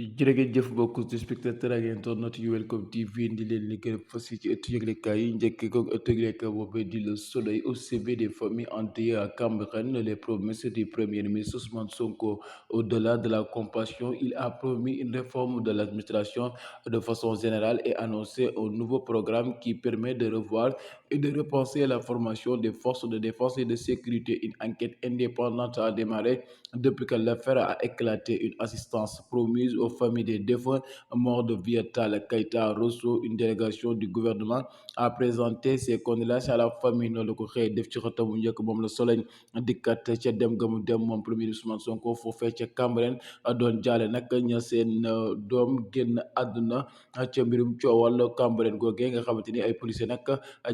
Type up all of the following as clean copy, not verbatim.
jërëjëf mbokku téléspectateurs ak internautes yu Welcome TV di leen li gën a fës ci ëttu yëglekaay yi njëkkee ko ëttu yëglekaay boobee di Le Soleil au chevet des familles endeuillées à Cambérène les promesses du premier ministre Ousmane Sonko. Au-delà de la compassion, il a promis une réforme de l'administration de façon générale et annoncé un nouveau programme qui permet de revoir et de repenser la formation des forces de défense et de sécurité. Une enquête indépendante a démarré depuis que l'affaire a éclaté. Une assistance promise aux familles des défunts morts de Viatal Keïta Rosso. Une délégation du gouvernement a présenté ses condoléances à la famille. Noonu la ko xëy def ci xëtam bu njëkk moom la Soleil dikkat ca dem ga mu dem moom premier ministre Ousmane Sonko foofee ca Cambérène doon jaale nag ña seen doom génn àdduna ca mbirum coowal Cambérène googee nga xamante ni ay policiers nag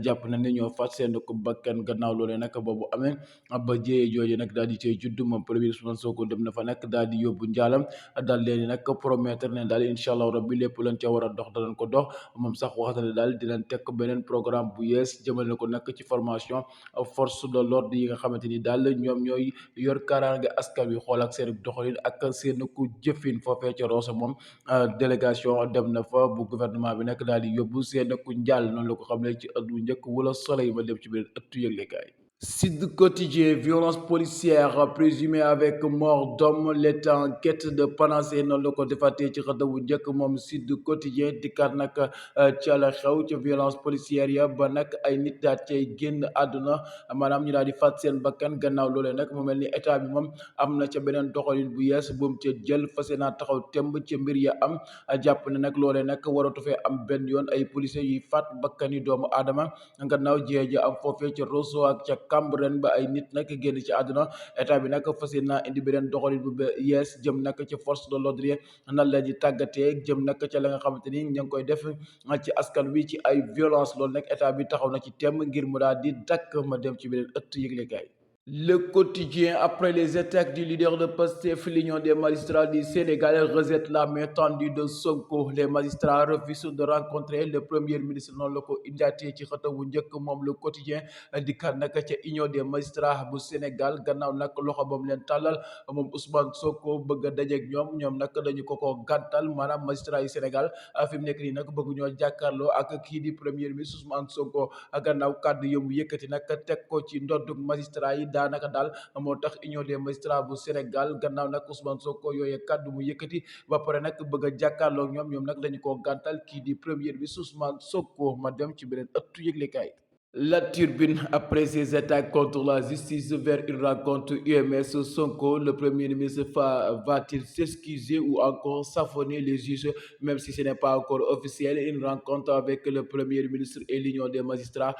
jàpp na ne ñoo faat seen ko bakkan gannaaw loolee nag boobu amee ba jëyee jooju nag daal di cay judd moom premier ministre Ousmane Sonko dem na fa nag daal di yóbbu njaalam daal leen nag promettre ne daal incha allah rabbi lépp lañ ca war a dox danañ ko dox moom sax wax na ne daal dinañ teg beneen programme bu yees jëmale ko nag ci formation force de l'ordre yi nga xamante ni daal ñoom ñooy yor kaaraange askan wi xool ak seen doxalin ak seen ku jëfin foofee ca Rosso moom délégation dem na fa bu gouvernement bi nag daal di yóbbu seen ku njaal noonu la ko xam ne ci ëtt bu njëkk wala Soleil ma dem ci biir ëttu yëglekaay. Sud Quotidien, violence policière présumée avec mort d'homme, l'État en quête de panacée noonu la ko defatee ci xët bu njëkk moom Sud Quotidien dikkaat nag ca la xew ca violence policière ya ba nag ay nit daal cay génn àdduna maanaam ñu daal di faat seen bakkan gannaaw loolee nag mu mel ni état bi moom am na ca beneen doxalin bu yees bu mu ca jël fase naa taxaw temb ca mbir ya am jàpp ne nag loolee nag waratu fee am benn yoon ay policiers yuy faat bakkani doomu aadama gannaaw jiyee ji am foofee ca Rosso ak ca Cambérène ba ay nit nag génn ci àdduna état bi nag fas yéene naa indi beneen doxalin bu yees jëm nag ci force de l'ordre yi nan la di tàggatee jëm nag ca la nga xamante ni ña ngi koy def ci askan wi ci ay violence loolu nag état bi taxaw na ci temm ngir mu daal di dakk ma dem ci beneen ëtt yëglekaay. Le quotidien, après les attaques du leader de Pastef, l'Union des magistrats du Sénégal rejette la main tendue de Sonko. Les magistrats refusent de rencontrer le premier ministre noonu la ko indiatee ci xëtam wu njëkk moom le quotidien dikkaat nag ca Union des magistrats bu Sénégal gannaaw nag loxo bam leen tàllal moom Ousmane Sonko bëgg a dajeek ñoom nag dañu ko gàntal maanaam magistrats yu Sénégal fi mu nekk nii nag bëgg ñoo jàkkaarloo ak kii di premier ministre Ousmane Sonko gannaaw kàddu yëmu yëkkati nag teg ko ci ndoddug magistrats yi daanaka daal moo tax union des magistrats bu Sénégal gannaaw nag Ousmane Sonko yooyee kàddu mu yëkkati ba pare nag bëgg a jàkkaarloo ñoom nag dañu koo gàntal kii di premier bi Ousmane Sonko ma dem ci beneen ëttu yëglekaay. La Turbine, après ses attaques contre la justice vers une rencontre UMS Sonko, le Premier ministre va-t-il s'excuser ou encore s'affonner les juges, même si ce n'est pas encore officiel. Une rencontre avec le Premier ministre et l'Union des magistrats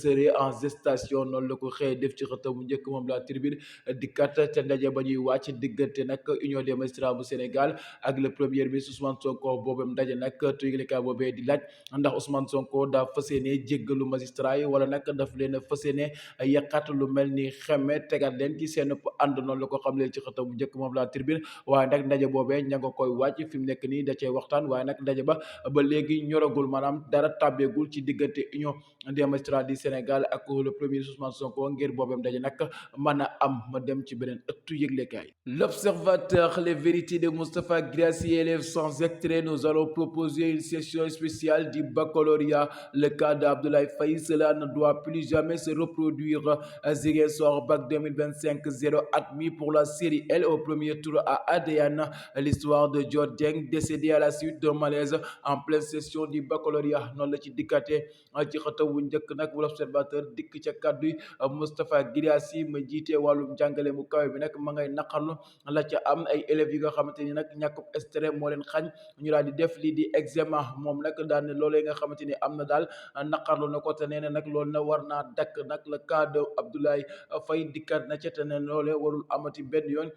serait en gestation noonu la ko xëy def ci xëtam bu njëkk moom La Turbine dikkat ca ndaje ba ñuy wàcc diggante nag Union des magistrats bu Sénégal ak le Premier ministre Ousmane Sonko boobam ndaje nag tuygalikaay boobee di laaj ndax Ousmane Sonko daa fas yéene jéggalu magistrat yi wala nag daf leen a fas yéene yàqat lu mel ni xeme tegaat leen ci seen ànd noonu la ko xam leen ci xëtam bu njëkk moom La Tribune waaye nag ndaje boobee ña nga koy wàcc fi mu nekk nii da cay waxtaan waaye nag ndaje ba léegi ñoragul maanaam dara tàbbeegul ci diggante Union des magistrats du Sénégal ak le premier Ousmane Sonko ngir boobeem ndaje nag mën a am ma dem ci beneen ëttu yëglekaay. L'Observateur, les vérités de Moustapha Guirassy, élève sans extrait, nous allons proposer une session spéciale du baccalauréat. Le cas d'Abdoulaye Faye, cela ne doit plus jamais se reproduire. Ziguinchor, bac 2025, zéro admis pour la série L au premier tour à Adéane. L'histoire de Dieng décédé à la suite d'un malaise en pleine session du baccalauréat noonu la ci dikkatee ci xëtaw bu njëkk nag bu L'Observateur dikk ca kàddu Moustapha Guirassy ma jiite wàllum jàngale mu kawe bi nag ma ngay naqarlu la ca am ay élèves yi nga xamante ni nag ñàkkub extrait moo leen xañ ñu daal di def lii di examen moom nag daal ne loolee nga xamante ni am na daal naqarlu na ko te nee na nag loolu na war naa dakk nag le cas de Abdoulaye Faye dikkat na ca te ne loolee warul amati benn yoon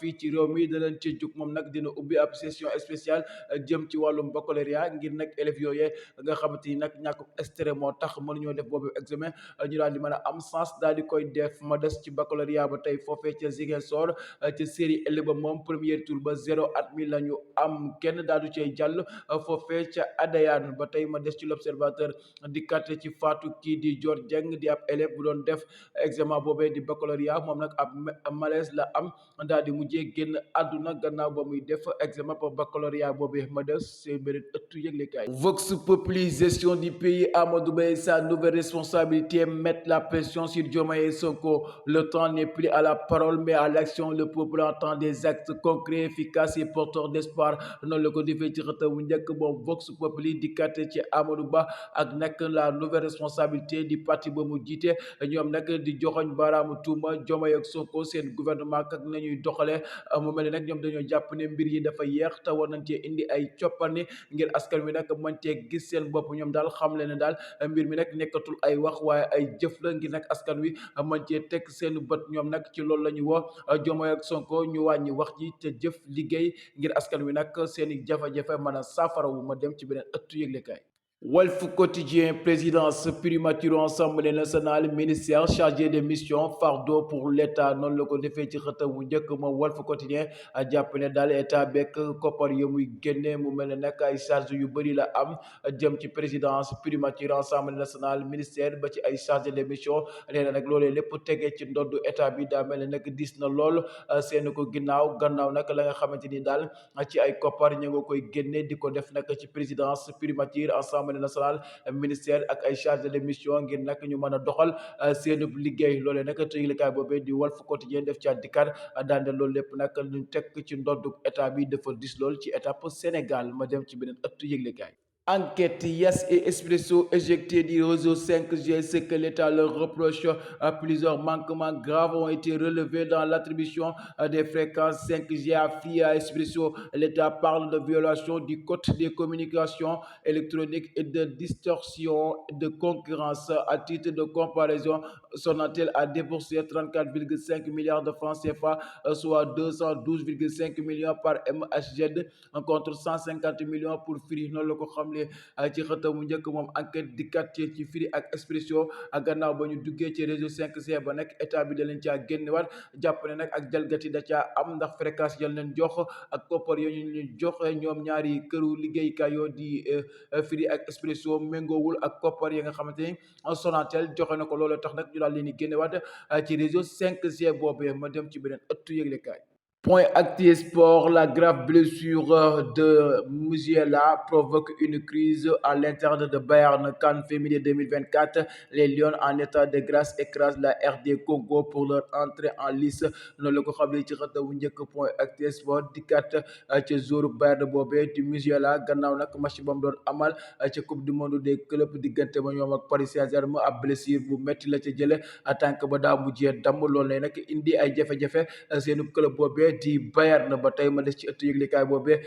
fii ci réew mi da leen ci jug moom nag dina ubbi ab session spéciale jëm ci wàllum baccalauréat ngir nag élèves yooyee nga xamante ni nag ñàkkub extrait moo tax mënuñoo def boobu examen ñu daal di mën a am sens daal di koy def ma des ci baccalauréat ba tey foofee ca Ziguinchor ca série L ba moom premier tour ba zéro admis la ñu am kenn daal du cay jàll foofee ca Adéane ba tey ma des ci L'Observateur dikkaat ci faatu kii di di Dior Dieng di ab élève bu doon def examen boobee di baccalauréat moom nag ab malaise la am daal di mujjee génn àdduna gannaaw ba muy def examen pour baccalauréat boobee ma des seen beneen ëttu yëglekaay. Vox Populi, gestion du pays, Amadou Ba et sa nouvelle responsabilité mettent la pression sur Diomaye et Sonko. Le temps n'est plus à la parole mais à l'action. Le peuple entend des actes concrets, efficaces et porteurs d'espoir. Noonu la ko defee ci xëtam bu njëkk moom Vox Populi dikkaate ci Amadou Ba ak nag la nouvelle responsabilité du parti ba mu jiite ñoom nag di joxoñ baaraamu tuuma Diomaye ak Sonko seen gouvernement ak nañuy doxalee mu mel ni nag ñoom dañoo jàpp ne mbir yi dafa yeex te war nañ cee indi ay coppani ngir askan wi nag mën cee gis seen bopp ñoom daal xam le ne daal mbir mi nag nekkatul ay wax waaye ay jëf la ngir nag askan wi mën cee teg seen bët ñoom nag ci loolu la ñu woo Diomaye ak Sonko ñu wàññi wax ji te jëf liggéey ngir askan wi nag seen i jafe-jafe mën a saafara wu ma dem ci beneen ëttu yëglekaay. Walf Quotidien, présidence primature Assemblée nationale, ministère chargé des missions, fardeau pour l'État noonu la ko defee ci xëtam bu njëkk moom Walf Quotidien a jàpp ne daal état bekk koppar yi muy génne mu mel ne nag ay charge yu bëri la am jëm ci présidence primature Assemblée nationale ministère ba ci ay chargé des missions nee na nag loolee lépp tegee ci ndoddu état bi daa mel ne nag dis na lool seen ko gannaaw nag la nga xamante ni daal ci ay koppar ñu nga koy génne di ko def nag ci présidence primature Assemblée national ministère ak ay chargé de mission ngir nag ñu mën a doxal seen liggéey loolee nag te yëglekaay boobee di Walf Quotidien def ci àddikat daande loolu lépp nag ñu teg ci ndoddu état bi dafa dis lool ci étape Sénégal ma dem ci beneen ëttu yëglekaay. Enquête Yes et Expresso éjectés du réseau 5G, ce que l'État leur reproche. Plusieurs manquements graves ont été relevés dans l'attribution des fréquences 5G à Free à Expresso. L'État parle de violation du code des communications électroniques et de distorsion de concurrence. À titre de comparaison, Sonatel a déboursé 34,5 milliards de francs CFA, soit 212,5 millions par MHZ, contre 150 millions pour Free. Noonu la ko xamle ci xëtam mu njëkk moom enquête dikkat ci Free ak Expresso gannaaw ba ñu duggee ci réseau 5G ba nag état bi da leen caa génnewaat jàpp ne nag ak jalgati da caa am ndax fréquence yal leen jox ak koppar yoo ñu leen jox ñoom ñaari këru liggéeykaay yoo di Free ak Expresso méngoowul ak koppar yi nga xamante ni Sonatel joxe na ko loolu tax nag ñu daal leen di génnewaat ci réseau 5G boobee ma dem ci beneen ëttu yëglekaay. Point Actu Sport, la grave blessure de Musiala provoque une crise à l'intérieur de Bayern. CAN féminin 2024. Les Lions en état de grâce écrasent la RD Congo pour leur entrée en lice. Noonu la ko xamle ci xëtamu njëkk Point Actu Sport dikkat ci jour Bayern boobee di Musiala gannaaw nag match ba mu doon amal ci coupe du monde des clubs diggante ba ñoom ak Paris Saint-Germain ab blessure bu métti la ca jële tànk ba daa mujjee damm loolu lay nag indi ay jafe-jafe seenu club boobee di Bayern ba tey ma des ci ëttu yëglekaay boobee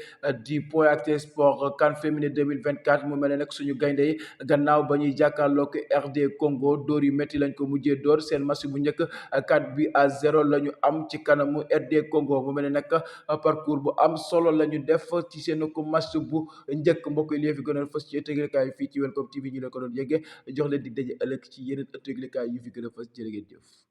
di Point Actu Sport CAN féminin 2024 mu mel ne nag suñu gaynde yi gannaaw ba ñuy jàkkaarloog RD Congo dóor yu métti lañ ko mujjee dóor seen match bu njëkk 4-0 la ñu am ci kanamu RD Congo mu mel ne nag parcours bu am solo la ñu def ci seen ko match bu njëkk mbokk yi li fi gënoon fës ci ëttu yëglekaay fii ci Welcome TV ñu la ko doon yëgee jox leen dig daje ëllëg ci yeneen ëttu yëglekaay yu fi gën a fës jërë ngeen jëf